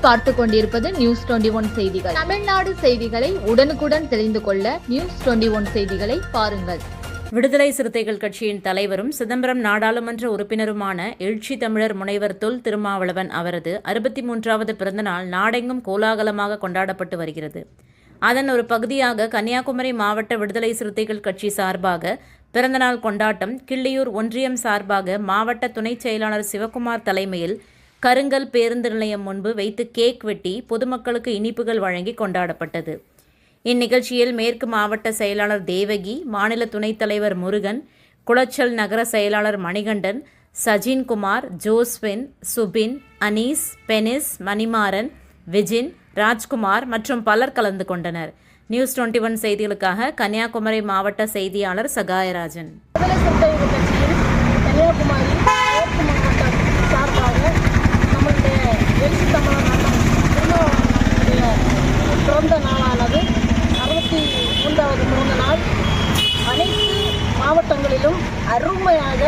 பார்த்துக் கொண்டிருப்பது நியூஸ் 21 செய்திகள். தமிழ்நாடு செய்திகளை உடனுக்குடன் தெரிந்து கொள்ள நியூஸ் 21 செய்திகளை பாருங்கள். விடுதலை சிறுத்தைகள் கட்சியின் தலைவரும் சிதம்பரம் நாடாளுமன்ற உறுப்பினருமான எழுச்சி தமிழர் முனைவர் தொல் திருமாவளவன் அவரது 63வது பிறந்தநாள் நாடெங்கும் கோலாகலமாக கொண்டாடப்பட்டு வருகிறது. அதன் ஒரு பகுதியாக கன்னியாகுமரி மாவட்ட விடுதலை சிறுத்தைகள் கட்சி சார்பாக பிறந்தநாள் கொண்டாட்டம் கிள்ளியூர் ஒன்றியம் சார்பாக மாவட்ட துணைச் செயலாளர் சிவகுமார் தலைமையில் கருங்கல் பேருந்து நிலையம் முன்பு வைத்து கேக் வெட்டி பொதுமக்களுக்கு இனிப்புகள் வழங்கி கொண்டாடப்பட்டது. இந்நிகழ்ச்சியில் மேற்கு மாவட்ட செயலாளர் தேவகி, மாநில துணைத் தலைவர் முருகன், குளச்சல் நகர செயலாளர் மணிகண்டன், சஜின்குமார், ஜோஸ்வின், சுபின், அனீஸ், பெனிஸ், மணிமாறன், விஜின், ராஜ்குமார் மற்றும் பலர் கலந்து கொண்டனர். நியூஸ் 21 செய்திகளுக்காக கன்னியாகுமரி மாவட்ட செய்தியாளர் சகாயராஜன். பிறந்த நாளானது 63வது பிறந்த நாள் அனைத்து மாவட்டங்களிலும் அருமையாக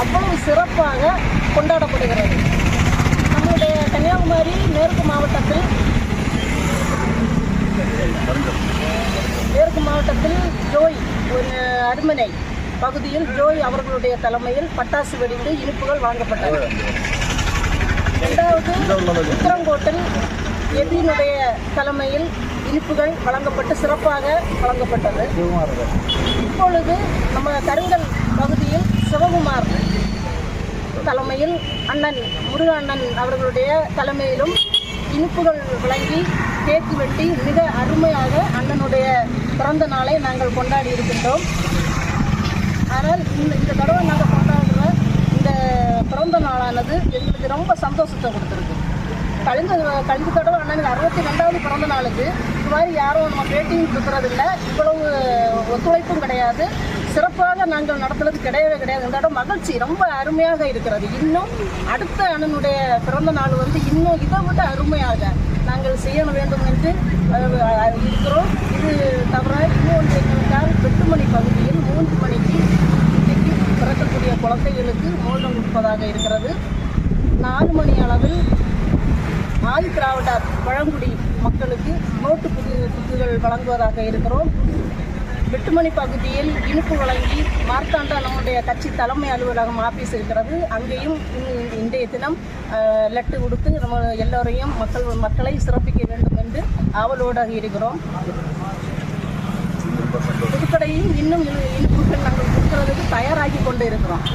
அவ்வளவு சிறப்பாக கொண்டாடப்படுகிறது. நம்முடைய கன்னியாகுமரி மேற்கு மாவட்டத்தில் ஜோய் ஒரு அருமனை பகுதியில் ஜோய் அவர்களுடைய தலைமையில் பட்டாசு வெடித்து இனிப்புகள் வாங்கப்பட்டது. இரண்டாவது உத்தரங்கோட்டில் எதினுடைய தலைமையில் இனிப்புகள் வழங்கப்பட்டு சிறப்பாக வழங்கப்பட்டது. இப்பொழுது நம்ம கருங்கல் பகுதியில் சிவகுமார் தலைமையில் அண்ணன் முருக அண்ணன் அவர்களுடைய தலைமையிலும் இனிப்புகள் வழங்கி கேக்கு வெட்டி மிக அருமையாக அண்ணனுடைய பிறந்த நாளை நாங்கள் கொண்டாடி இருக்கின்றோம். ஆனால் இந்த தடவை நாங்கள் கொண்டாடுற இந்த பிறந்த நாளானது எங்களுக்கு ரொம்ப சந்தோஷத்தை கொடுத்துருக்கு. கழிந்த தடவை அண்ணனுக்கு 62வது பிறந்த நாளுக்கு இது மாதிரி யாரும் நம்ம பேட்டியும் கொடுக்குறதில்லை, இவ்வளவு ஒத்துழைப்பும் கிடையாது, சிறப்பாக நாங்கள் நடத்துறது கிடையவே கிடையாது. இந்த தடவை மகிழ்ச்சி ரொம்ப அருமையாக இருக்கிறது. இன்னும் அடுத்த அண்ணனுடைய பிறந்த நாள் இன்னும் இதை விட அருமையாக நாங்கள் செய்ய வேண்டும் என்று இருக்கிறோம். இது தவிர இன்னொன்று என்னவென்றால் வெட்டுமணி பகுதியில் 3 மணிக்கு இன்றைக்கு பிறக்கக்கூடிய குழந்தைகளுக்கு மோதம் கொடுப்பதாக இருக்கிறது. 4 மணி அளவில் ஆதி திராவிடர் பழங்குடி மக்களுக்கு நோட்டு புக்குகள் வழங்குவதாக இருக்கிறோம். வெட்டுமணி பகுதியில் இனிப்பு வழங்கி மார்த்தாண்டா நம்முடைய கட்சி தலைமை அலுவலகம் ஆபீஸ் இருக்கிறது, அங்கேயும் இன்றைய தினம் லெட்டு கொடுத்து நம்ம எல்லோரையும் மக்களை சிறப்பிக்க வேண்டும் என்று ஆவலோடு இருக்கிறோம். புதுக்கடையும் இன்னும் இனிப்புகள் நாங்கள் கொடுக்கறதுக்கு தயாராகி கொண்டு இருக்கிறோம்.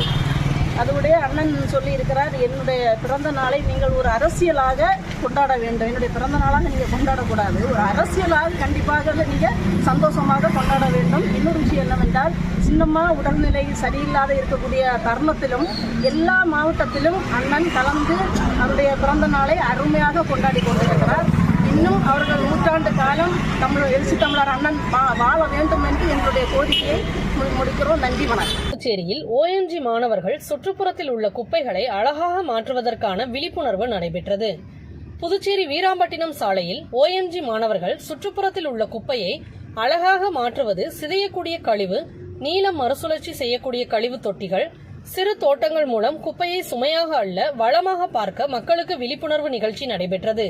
அதோடைய அண்ணன் சொல்லி இருக்கிறார், என்னுடைய பிறந்த நாளை நீங்கள் ஒரு அரசியலாக கொண்டாட வேண்டும், என்னுடைய பிறந்த நாளாக நீங்கள் கொண்டாடக்கூடாது, ஒரு அரசியலாக கண்டிப்பாக நீங்கள் சந்தோஷமாக கொண்டாட வேண்டும். இன்னொரு விஷயம் என்னவென்றால், சின்னமாக உடல்நிலை சரியில்லாத இருக்கக்கூடிய தருணத்திலும் எல்லா மாவட்டத்திலும் அண்ணன் கலந்து அவருடைய பிறந்த நாளை அருமையாக கொண்டாடி கொண்டிருக்கிறார். இன்னும் அவர்கள் 100 காலம் எழுச்சி தமிழர் அண்ணன் வாழ வேண்டும் என்று என்னுடைய கோரிக்கையை முடிக்கிறோம். நன்றி, வணக்கம். புதுச்சேரியில் OMG மாணவர்கள் சுற்றுப்புறத்தில் உள்ள குப்பைகளை அழகாக மாற்றுவதற்கான விழிப்புணர்வு நடைபெற்றது. புதுச்சேரி வீராம்பட்டினம் சாலையில் OMG மாணவர்கள் சுற்றுப்புறத்தில் உள்ள குப்பையை அழகாக மாற்றுவது, சிதையக்கூடிய கழிவு, நீளம் மறுசுழற்சி செய்யக்கூடிய கழிவு தொட்டிகள், சிறு தோட்டங்கள் மூலம் குப்பையை சுமையாக அல்ல வளமாக பார்க்க மக்களுக்கு விழிப்புணர்வு நிகழ்ச்சி நடைபெற்றது.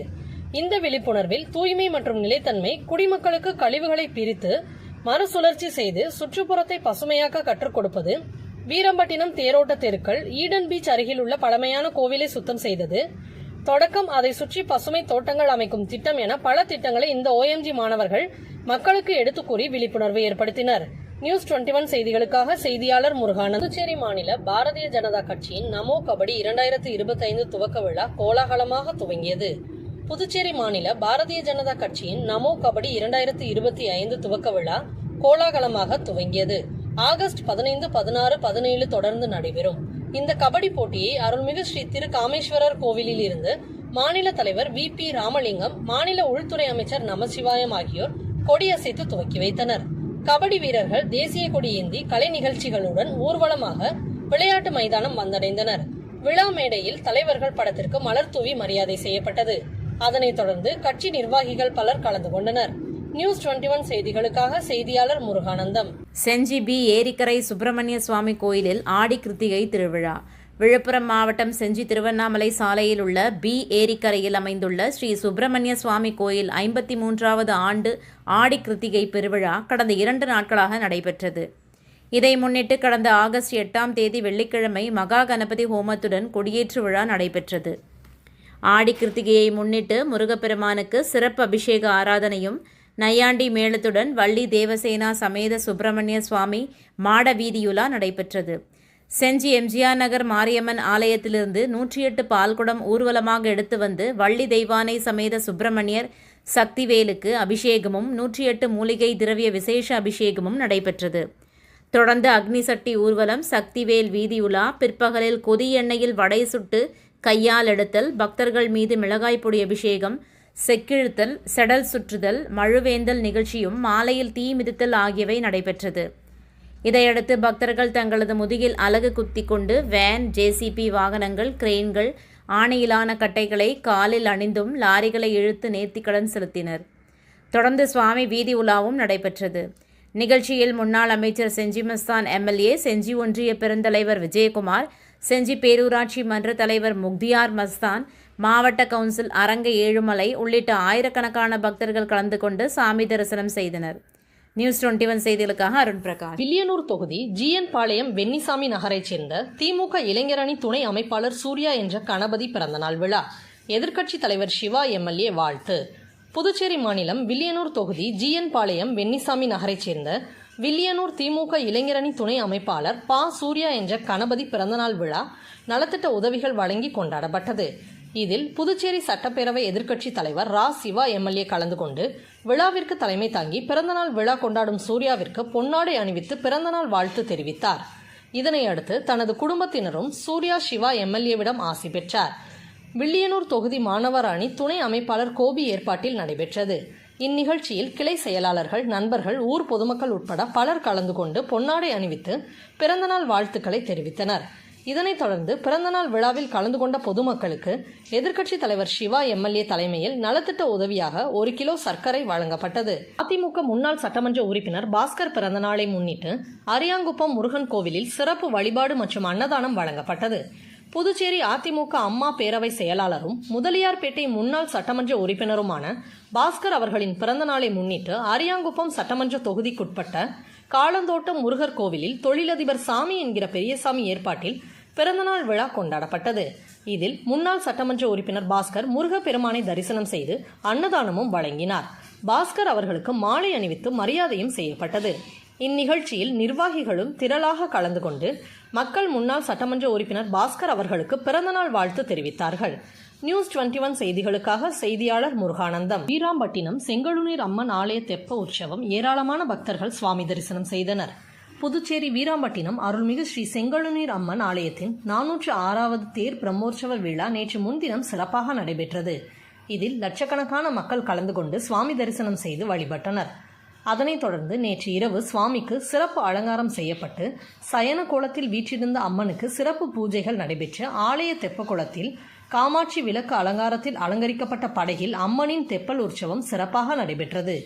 இந்த விழிப்புணர்வில் தூய்மை மற்றும் நிலைத்தன்மை, குடிமக்களுக்கு கழிவுகளை பிரித்து மறுசுழற்சி செய்து சுற்றுப்புறத்தை பசுமையாக்க கற்றுக் கொடுப்பது, வீரம்பட்டினம் தேரோட்ட தெருக்கள், ஈடன் பீச் அருகில் உள்ள பழமையான கோவிலை சுத்தம் செய்தது, தொடக்கம் அதை சுற்றி பசுமை தோட்டங்கள் அமைக்கும் திட்டம் என பல திட்டங்களை இந்த OMG மாணவர்கள் மக்களுக்கு எடுத்துக் கூறி விழிப்புணர்வு ஏற்படுத்தினர். நியூஸ் 21 செய்திகளுக்காக செய்தியாளர் முருகானந்த். புதுச்சேரி மாநில பாரதிய ஜனதா கட்சியின் நமோ கபடி 2025 துவக்க விழா கோலாகலமாக துவங்கியது. புதுச்சேரி மாநில பாரதிய ஜனதா கட்சியின் நமோ கபடி 2025 துவக்க விழா கோலாகலமாக துவங்கியது. ஆகஸ்ட் 15, 16, 17 தொடர்ந்து நடைபெறும். இந்த கபடி போட்டியை அருள்மிகு ஸ்ரீ திரு காமேஸ்வரர் கோவிலில் இருந்து மாநில தலைவர் VP ராமலிங்கம், மாநில உள்துறை அமைச்சர் நமசிவாயம் ஆகியோர் கொடியசைத்து துவக்கி வைத்தனர். கபடி வீரர்கள் தேசிய கொடி ஏந்தி கலை நிகழ்ச்சிகளுடன் ஊர்வலமாக விளையாட்டு மைதானம் வந்தடைந்தனர். விழா மேடையில் தலைவர்கள் படத்திற்கு மலர் தூவி மரியாதை செய்யப்பட்டது. அதனைத் தொடர்ந்து கட்சி நிர்வாகிகள் பலர் கலந்து கொண்டனர். நியூஸ் 21 செய்திகளுக்காக செய்தியாளர் முருகானந்தம். செஞ்சி B ஏரிக்கரை சுப்பிரமணிய சுவாமி கோயிலில் ஆடி கிருத்திகை திருவிழா. விழுப்புரம் மாவட்டம் செஞ்சி திருவண்ணாமலை சாலையில் உள்ள பி ஏரிக்கரையில் அமைந்துள்ள ஸ்ரீ சுப்பிரமணிய சுவாமி கோயில் 53வது ஆண்டு ஆடி கிருத்திகை பெருவிழா கடந்த 2 நாட்களாக நடைபெற்றது. இதை முன்னிட்டு கடந்த ஆகஸ்ட் 8ஆம் தேதி வெள்ளிக்கிழமை மகா கணபதி ஹோமத்துடன் கொடியேற்று விழா நடைபெற்றது. ஆடி கிருத்திகையை முன்னிட்டு முருகப்பெருமானுக்கு சிறப்பு அபிஷேக ஆராதனையும் நையாண்டி மேளத்துடன் வள்ளி தேவசேனா சமேத சுப்பிரமணிய சுவாமி மாட வீதியுலா நடைபெற்றது. செஞ்சி எம்ஜிஆர் நகர் மாரியம்மன் ஆலயத்திலிருந்து 108 பால்குடம் ஊர்வலமாக எடுத்து வந்து வள்ளி தெய்வானை சமேத சுப்பிரமணியர் சக்திவேலுக்கு அபிஷேகமும் 108 மூலிகை திரவிய விசேஷ அபிஷேகமும் நடைபெற்றது. தொடர்ந்து அக்னி சட்டி ஊர்வலம், சக்திவேல் வீதியுலா, பிற்பகலில் கொதி எண்ணெயில் வடை சுட்டு கையால் எடுத்தல், பக்தர்கள் மீது மிளகாய் பொடி அபிஷேகம், செக்கிழுத்தல், செடல் சுற்றுதல், மழுவேந்தல் நிகழ்ச்சியும் மாலையில் தீ மிதித்தல் ஆகியவை நடைபெற்றது. இதையடுத்து பக்தர்கள் தங்களது முதுகில் அலகு குத்தி கொண்டு வேன், ஜேசிபி வாகனங்கள், கிரெயின்கள், ஆணையிலான கட்டைகளை காலில் அணிந்தும் லாரிகளை இழுத்து நேர்த்திக்கடன் செலுத்தினர். தொடர்ந்து சுவாமி வீதி உலாவும் நடைபெற்றது. நிகழ்ச்சியில் முன்னாள் அமைச்சர் செஞ்சி மஸ்தான் எம்எல்ஏ, செஞ்சி ஒன்றிய பெருந்தலைவர் விஜயகுமார், செஞ்சி பேரூராட்சி மன்ற தலைவர் முக்தியார் மஸ்தான், மாவட்ட கவுன்சில் அரங்க ஏழுமலை உள்ளிட்ட ஆயிரக்கணக்கான பக்தர்கள் கலந்து கொண்டு சாமி தரிசனம் செய்தனர். நியூஸ் 21 செய்திகளுக்காக அருண் பிரகாஷ். வில்லியனூர் தொகுதி ஜிஎன் பாளையம் வெண்ணிசாமி நகரைச் சேர்ந்த திமுக இளைஞரணி துணை அமைப்பாளர் சூர்யா என்ற கணபதி பிறந்தநாள் விழா. எதிர்க்கட்சித் தலைவர் சிவா எம்எல்ஏ வாழ்த்து. புதுச்சேரி மாநிலம் வில்லியனூர் தொகுதி ஜிஎன் பாளையம் வெண்ணிசாமி நகரைச் சேர்ந்த வில்லியனூர் திமுக இளைஞரணி துணை அமைப்பாளர் பா சூர்யா என்ற கணபதி பிறந்தநாள் விழா நலத்திட்ட உதவிகள் வழங்கி கொண்டாடப்பட்டது. இதில் புதுச்சேரி சட்டப்பேரவை எதிர்க்கட்சி தலைவர் ரா சிவா எம்எல்ஏ கலந்து கொண்டு விழாவிற்கு தலைமை தாங்கி பிறந்தநாள் விழா கொண்டாடும் சூர்யாவிற்கு பொன்னாடை அணிவித்து பிறந்தநாள் வாழ்த்து தெரிவித்தார். இதனையடுத்து தனது குடும்பத்தினரும் சூர்யா சிவா எம்எல்ஏவிடம் ஆசி பெற்றார். வில்லியனூர் தொகுதி மாணவர் அணி துணை அமைப்பாளர் கோபி ஏற்பாட்டில் நடைபெற்றது. இந்நிகழ்ச்சியில் கிளை செயலாளர்கள், நண்பர்கள், ஊர் பொதுமக்கள் உட்பட பலர் கலந்து கொண்டு பொன்னாடை அணிவித்து பிறந்தநாள் வாழ்த்துக்களை தெரிவித்தனர். இதனைத் தொடர்ந்து பிறந்தநாள் விழாவில் கலந்து கொண்ட பொதுமக்களுக்கு எதிர்க்கட்சித் தலைவர் சிவா எம்எல்ஏ தலைமையில் நலத்திட்ட உதவியாக 1 கிலோ சர்க்கரை வழங்கப்பட்டது. அதிமுக முன்னாள் சட்டமன்ற உறுப்பினர் பாஸ்கர் பிறந்தநாளை முன்னிட்டு அரியாங்குப்பம் முருகன் கோவிலில் சிறப்பு வழிபாடு மற்றும் அன்னதானம் வழங்கப்பட்டது. புதுச்சேரி அதிமுக அம்மா பேரவை செயலாளரும் முதலியார்பேட்டை முன்னாள் சட்டமன்ற உறுப்பினருமான பாஸ்கர் அவர்களின் பிறந்தநாளை முன்னிட்டு அரியாங்குப்பம் சட்டமன்ற தொகுதிக்குட்பட்ட காலந்தோட்டம் முருகர் கோவிலில் தொழிலதிபர் சாமி என்கிற பெரியசாமி ஏற்பாட்டில் பிறந்தநாள் விழா கொண்டாடப்பட்டது. இதில் முன்னாள் சட்டமன்ற உறுப்பினர் பாஸ்கர் முருகப்பெருமானை தரிசனம் செய்து அன்னதானமும் வழங்கினார். பாஸ்கர் அவர்களுக்கு மாலை அணிவித்து மரியாதையும் செய்யப்பட்டது. இந்நிகழ்ச்சியில் நிர்வாகிகளும் திரளாக கலந்து கொண்டு மக்கள் முன்னாள் சட்டமன்ற உறுப்பினர் பாஸ்கர் அவர்களுக்கு பிறந்தநாள் வாழ்த்து தெரிவித்தார்கள். நியூஸ் 21 செய்திகளுக்காக செய்தியாளர் முருகானந்தம். வீராம்பட்டினம் செங்கழுநீர் அம்மன் ஆலய தெப்ப உற்சவம் ஏராளமான பக்தர்கள் சுவாமி தரிசனம் செய்தனர். புதுச்சேரி வீராம்பட்டினம் அருள்மிகு ஸ்ரீ செங்கழுநீர் அம்மன் ஆலயத்தின் 406வது தேர் பிரம்மோற்சவ விழா நேற்று முன்தினம் சிறப்பாக நடைபெற்றது. இதில் லட்சக்கணக்கான மக்கள் கலந்து கொண்டு சுவாமி தரிசனம் செய்து வழிபட்டனர். அதனைத் தொடர்ந்து நேற்று இரவு சுவாமிக்கு சிறப்பு அலங்காரம் செய்யப்பட்டு சயன கோலத்தில் வீற்றிருந்த அம்மனுக்கு சிறப்பு பூஜைகள் நடைபெற்று ஆலய தெப்ப குளத்தில் காமாட்சி விளக்கு அலங்காரத்தில் அலங்கரிக்கப்பட்ட படகில் அம்மனின் தெப்பல் உற்சவம் சிறப்பாக நடைபெற்றது.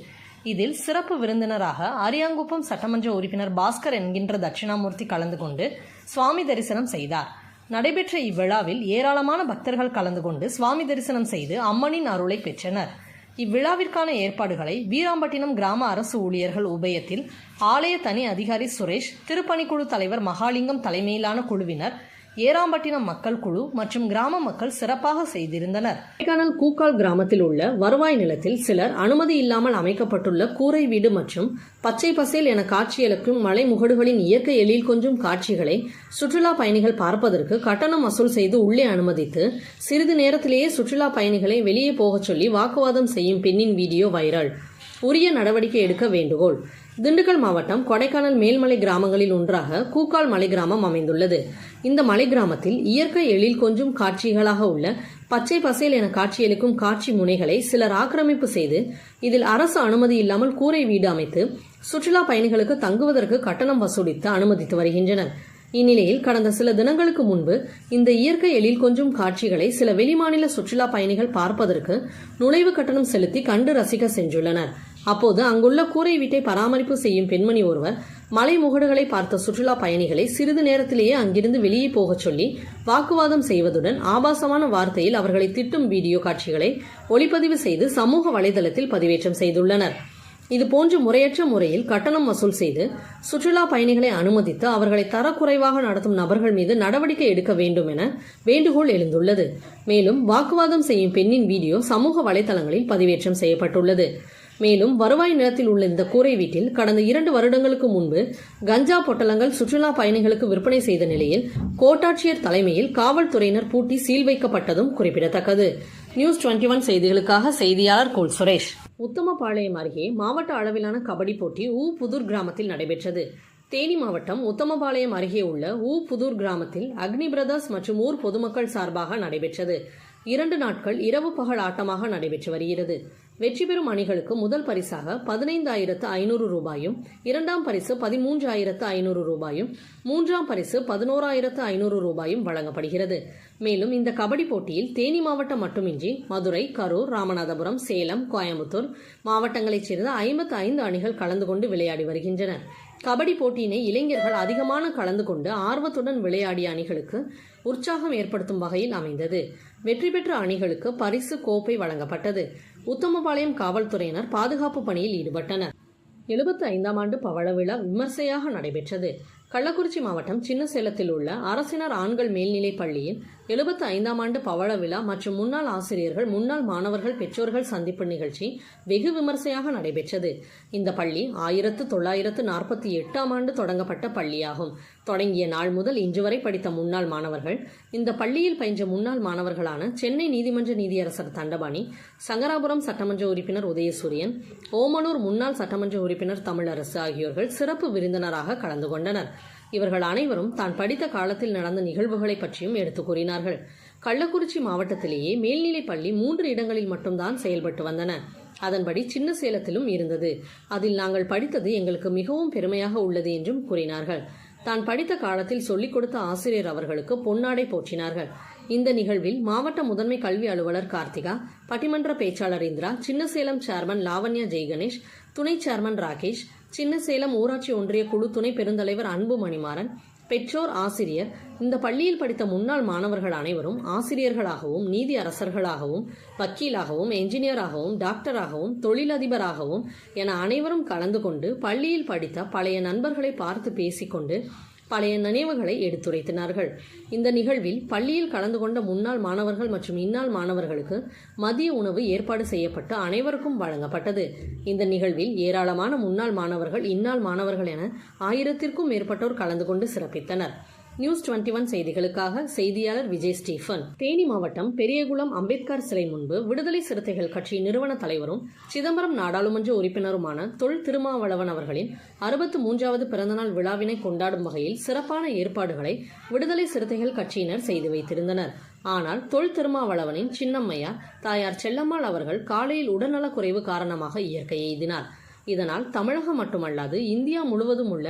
இதில் சிறப்பு விருந்தினராக அரியாங்குப்பம் சட்டமன்ற உறுப்பினர் பாஸ்கர் என்கின்ற தட்சிணாமூர்த்தி கலந்து கொண்டு சுவாமி தரிசனம் செய்தார். நடைபெற்ற இவ்விழாவில் ஏராளமான பக்தர்கள் கலந்து கொண்டு சுவாமி தரிசனம் செய்து அம்மனின் அருளை பெற்றனர். இவ்விழாவிற்கான ஏற்பாடுகளை வீராம்பட்டினம் கிராம அரசு ஊழியர்கள் உபயத்தில் ஆலய தனி அதிகாரி சுரேஷ், திருப்பணிக்குழு தலைவர் மகாலிங்கம் தலைமையிலான குழுவினர், ஏராம்பட்டினம் மக்கள் குழு மற்றும் கிராம மக்கள் சிறப்பாக செய்திருந்தனர். கொடைக்கானல் கூக்கால் கிராமத்தில் உள்ள வருவாய் நிலத்தில் சிலர் அனுமதி இல்லாமல் அமைக்கப்பட்டுள்ள கூரை வீடு மற்றும் பச்சை பசேல் என காட்சியளிக்கும் மலை முகடுகளின் இயற்கை எழில் கொஞ்சும் காட்சிகளை சுற்றுலா பயணிகள் பார்ப்பதற்கு கட்டணம் வசூல் செய்து உள்ளே அனுமதித்து சிறிது நேரத்திலேயே சுற்றுலா பயணிகளை வெளியே போகச் சொல்லி வாக்குவாதம் செய்யும் பெண்ணின் வீடியோ வைரல். உரிய நடவடிக்கை எடுக்க வேண்டுகோள். திண்டுக்கல் மாவட்டம் கொடைக்கானல் மேல்மலை கிராமங்களில் ஒன்றாக கூக்கால் மலை கிராமம் அமைந்துள்ளது. இந்த மலை கிராமத்தில் இயற்கை எழில் கொஞ்சும் காட்சிகளாக உள்ள பச்சை பசேல் என காட்சியளிக்கும் காட்சி முனைகளை சிலர் ஆக்கிரமிப்பு செய்து இதில் அரசு அனுமதி இல்லாமல் கூரை வீடு அமைத்து சுற்றுலா பயணிகளுக்கு தங்குவதற்கு கட்டணம் வசூலித்து அனுமதித்து வருகின்றனர். இந்நிலையில் கடந்த சில தினங்களுக்கு முன்பு இந்த இயற்கை எழில் கொஞ்சும் காட்சிகளை சில வெளிமாநில சுற்றுலா பயணிகள் பார்ப்பதற்கு நுழைவு கட்டணம் செலுத்தி கண்டு ரசிக்க சென்றுள்ளனர். அப்போது அங்குள்ள கூரை வீட்டை பராமரிப்பு செய்யும் பெண்மணி ஒருவர் மலை முகடுகளை பார்த்த சுற்றுலா பயணிகளை சிறிது நேரத்திலேயே அங்கிருந்து வெளியே போகச் சொல்லி வாக்குவாதம் செய்வதுடன் ஆபாசமான வார்த்தையில் அவர்களை திட்டும் வீடியோ காட்சிகளை ஒளிப்பதிவு செய்து சமூக வலைதளத்தில் பதிவேற்றம் செய்துள்ளனர். இதுபோன்று முறையற்ற முறையில் கட்டணம் வசூல் செய்து சுற்றுலா பயணிகளை அனுமதித்து அவர்களை தரக்குறைவாக நடத்தும் நபர்கள் மீது நடவடிக்கை எடுக்க வேண்டும் என வேண்டுகோள் எழுந்துள்ளது. மேலும் வாக்குவாதம் செய்யும் பெண்ணின் வீடியோ சமூக வலைதளங்களில் பதிவேற்றம் செய்யப்பட்டுள்ளது. மேலும் வருவாய் நிலத்தில் உள்ள இந்த கூரை வீட்டில் கடந்த 2 வருடங்களுக்கு முன்பு கஞ்சா பொட்டலங்கள் சுற்றுலா பயணிகளுக்கு விற்பனை செய்த நிலையில் கோட்டாட்சியர் தலைமையில் காவல்துறையினர் பூட்டி சீல் வைக்கப்பட்டதும் குறிப்பிடத்தக்கது. நியூஸ் 21 செய்திகளுக்காக செய்தியாளர் கோல் சுரேஷ். உத்தமபாளையம் அருகே மாவட்ட அளவிலான கபடி போட்டி புதூர் கிராமத்தில் நடைபெற்றது. தேனி மாவட்டம் உத்தமபாளையம் அருகே உள்ள புதூர் கிராமத்தில் அக்னி பிரதர்ஸ் மற்றும் ஊர் பொதுமக்கள் சார்பாக நடைபெற்றது. 2 நாட்கள் இரவு பகல் ஆட்டமாக நடைபெற்று வருகிறது. வெற்றி பெறும் அணிகளுக்கு முதல் பரிசாக 15,500 ரூபாயும், 2ஆம் பரிசு 13,500 ரூபாயும், 3ஆம் பரிசு 11,500 ரூபாயும் வழங்கப்படுகிறது. மேலும் இந்த கபடி போட்டியில் தேனி மாவட்டம் மட்டுமின்றி மதுரை, கரூர், ராமநாதபுரம், சேலம், கோயம்புத்தூர் மாவட்டங்களைச் சேர்ந்த 55 அணிகள் கலந்து கொண்டு விளையாடி வருகின்றன. கபடி போட்டியினை இளைஞர்கள் அதிகமான கலந்து கொண்டு ஆர்வத்துடன் விளையாடிய அணிகளுக்கு உற்சாகம் ஏற்படுத்தும் வகையில் அமைந்தது. வெற்றி பெற்ற அணிகளுக்கு பரிசு கோப்பை வழங்கப்பட்டது. உத்தமபாளையம் காவல்துறையினர் பாதுகாப்பு பணியில் ஈடுபட்டனர். 75ஆம் ஆண்டு பவள விழா விமர்சையாக நடைபெற்றது. கள்ளக்குறிச்சி மாவட்டம் சின்னசேலத்தில் உள்ள அரசினர் ஆண்கள் மேல்நிலைப் பள்ளியில் 75ஆம் ஆண்டு பவள விழா மற்றும் முன்னாள் ஆசிரியர்கள், முன்னாள் மாணவர்கள், பெற்றோர்கள் சந்திப்பு நிகழ்ச்சி வெகு விமர்சையாக நடைபெற்றது. இந்த பள்ளி 1948ஆம் ஆண்டு தொடங்கப்பட்ட பள்ளியாகும். தொடங்கிய நாள் முதல் இன்று வரை படித்த முன்னாள் மாணவர்கள், இந்த பள்ளியில் பயின்ற முன்னாள் மாணவர்களான சென்னை நீதிமன்ற நீதியரசர் தண்டபாணி, சங்கராபுரம் சட்டமன்ற உறுப்பினர் உதயசூரியன், ஓமலூர் முன்னாள் சட்டமன்ற உறுப்பினர் தமிழரசு ஆகியோர்கள் சிறப்பு விருந்தினராக கலந்து கொண்டனர். இவர்கள் அனைவரும் தான் படித்த காலத்தில் நடந்த நிகழ்வுகளை பற்றியும் எடுத்துக் கூறினார்கள். கள்ளக்குறிச்சி மாவட்டத்திலேயே மேல்நிலைப் பள்ளி 3 இடங்களில் மட்டும்தான் செயல்பட்டு வந்தன. அதன்படி சின்ன சேலத்திலும் இருந்தது. அதில் நாங்கள் படித்தது எங்களுக்கு மிகவும் பெருமையாக உள்ளது என்றும் கூறினார்கள். தான் படித்த காலத்தில் சொல்லிக் கொடுத்த ஆசிரியர் அவர்களுக்கு பொன்னாடை போற்றினார்கள். இந்த நிகழ்வில் மாவட்ட முதன்மை கல்வி அலுவலர் கார்த்திகா, பட்டிமன்ற பேச்சாளர் இந்திரா, சின்னசேலம் சேர்மன் லாவண்யா ஜெய்கணேஷ், துணை சேர்மன் ராகேஷ், சின்னசேலம் ஊராட்சி ஒன்றிய குழு துணை பெருந்தலைவர் அன்பு மணிமாறன், பெற்றோர், ஆசிரியர், இந்த பள்ளியில் படித்த முன்னாள் மாணவர்கள் அனைவரும் ஆசிரியர்களாகவும், நீதி அரசர்களாகவும், வக்கீலாகவும், என்ஜினியராகவும், டாக்டராகவும், தொழிலதிபராகவும் என அனைவரும் கலந்து கொண்டு பள்ளியில் படித்த பழைய நண்பர்களை பார்த்து பேசிக்கொண்டு பழைய நினைவுகளை எடுத்துரைத்தனார்கள். இந்த நிகழ்வில் பள்ளியில் கலந்து கொண்ட முன்னாள் மாணவர்கள் மற்றும் இந்நாள் மாணவர்களுக்கு மதிய உணவு ஏற்பாடு செய்யப்பட்டு அனைவருக்கும் வழங்கப்பட்டது. இந்த நிகழ்வில் ஏராளமான முன்னாள் மாணவர்கள், இந்நாள் மாணவர்கள் என 1000த்திற்கும் மேற்பட்டோர் கலந்து கொண்டு சிறப்பித்தனர். நியூஸ் 21 செய்திகளுக்காக செய்தியாளர் விஜய் ஸ்டீபன். தேனி மாவட்டம் பெரியகுளம் அம்பேத்கர் சிலை முன்பு விடுதலை சிறுத்தைகள் கட்சி நிறுவன தலைவரும் சிதம்பரம் நாடாளுமன்ற உறுப்பினருமான தொல் திருமாவளவன் அவர்களின் 63வது பிறந்தநாள் விழாவினை கொண்டாடும் வகையில் சிறப்பான ஏற்பாடுகளை விடுதலை சிறுத்தைகள் கட்சியினர் செய்து வைத்திருந்தனர். ஆனால் தொல் திருமாவளவனின் சின்னம்மையார் தாயார் செல்லம்மாள் அவர்கள் காலையில் உடல்நலக்குறைவு காரணமாக இயற்கை எய்தினார். இதனால் தமிழகம் மட்டுமல்லாது இந்தியா முழுவதும் உள்ள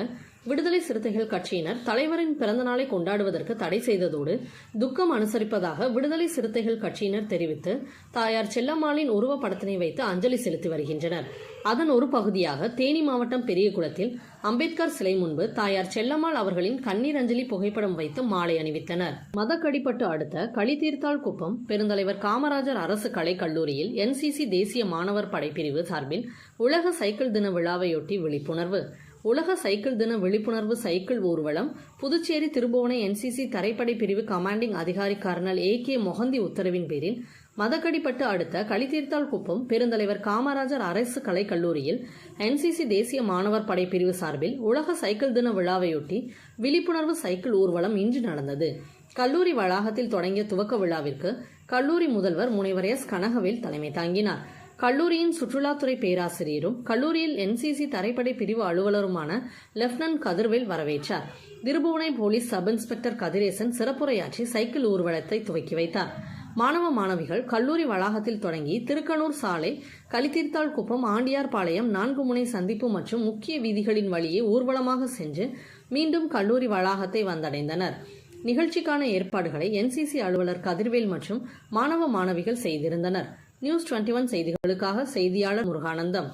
விடுதலை சிறுத்தைகள் கட்சியினர் தலைவரின் பிறந்த நாளை கொண்டாடுவதற்கு தடை செய்ததோடு துக்கம் அனுசரிப்பதாக விடுதலை சிறுத்தைகள் கட்சியினர் தெரிவித்து தாயார் செல்லம்மாளின் உருவப்படத்தினை வைத்து அஞ்சலி செலுத்தி வருகின்றனர். அதன் ஒரு பகுதியாக தேனி மாவட்டம் பெரியகுளத்தில் அம்பேத்கர் சிலை முன்பு தாயார் செல்லம்மாள் அவர்களின் கண்ணீர் அஞ்சலி புகைப்படம் வைத்து மாலை அணிவித்தனர். மதக்கடிப்பட்டு அடுத்த களித்தீர்த்தாள் குப்பம் பெருந்தலைவர் காமராஜர் அரசு கலைக் கல்லூரியில் NCC தேசிய மாணவர் படைப்பிரிவு சார்பில் உலக சைக்கிள் தின விழாவையொட்டி விழிப்புணர்வு. உலக சைக்கிள் தின விழிப்புணர்வு சைக்கிள் ஊர்வலம் புதுச்சேரி திருபுவனை NCC தரைப்படை பிரிவு கமாண்டிங் அதிகாரி கர்னல் AK மொஹந்தி உத்தரவின் பேரில் மதக்கடிப்பட்டு அடுத்த களித்தீர்த்தாள் குப்பம் பெருந்தலைவர் காமராஜர் அரசு கலைக் கல்லூரியில் NCC தேசிய மாணவர் படைப்பிரிவு சார்பில் உலக சைக்கிள் தின விழாவையொட்டி விழிப்புணர்வு சைக்கிள் ஊர்வலம் இன்று நடந்தது. கல்லூரி வளாகத்தில் தொடங்கிய துவக்க விழாவிற்கு கல்லூரி முதல்வர் முனைவர் S கனகவேல் தலைமை தாங்கினார். கல்லூரியின் சுற்றுலாத்துறை பேராசிரியரும் கல்லூரியில் NCC தரைப்படை பிரிவு அலுவலருமான லெப்டினன்ட் கதிர்வேல் வரவேற்றார். Thirubuvanai police sub inspector Kathiresan சிறப்புரையாற்றி சைக்கிள் ஊர்வலத்தை துவக்கி வைத்தார். மாணவ மாணவிகள் கல்லூரி வளாகத்தில் தொடங்கி திருக்கனூர் சாலை, களித்தீர்த்தாள் குப்பம், ஆண்டியார்பாளையம் 4 முனை சந்திப்பு மற்றும் முக்கிய வீதிகளின் வழியே ஊர்வலமாக சென்று மீண்டும் கல்லூரி வளாகத்தை வந்தடைந்தனர். நிகழ்ச்சிக்கான ஏற்பாடுகளை NCC அலுவலர் கதிர்வேல் மற்றும் மாணவ மாணவிகள் செய்திருந்தனர். நியூஸ் 21 செய்திகளுக்காக செய்தியாளர் முருகானந்தம்.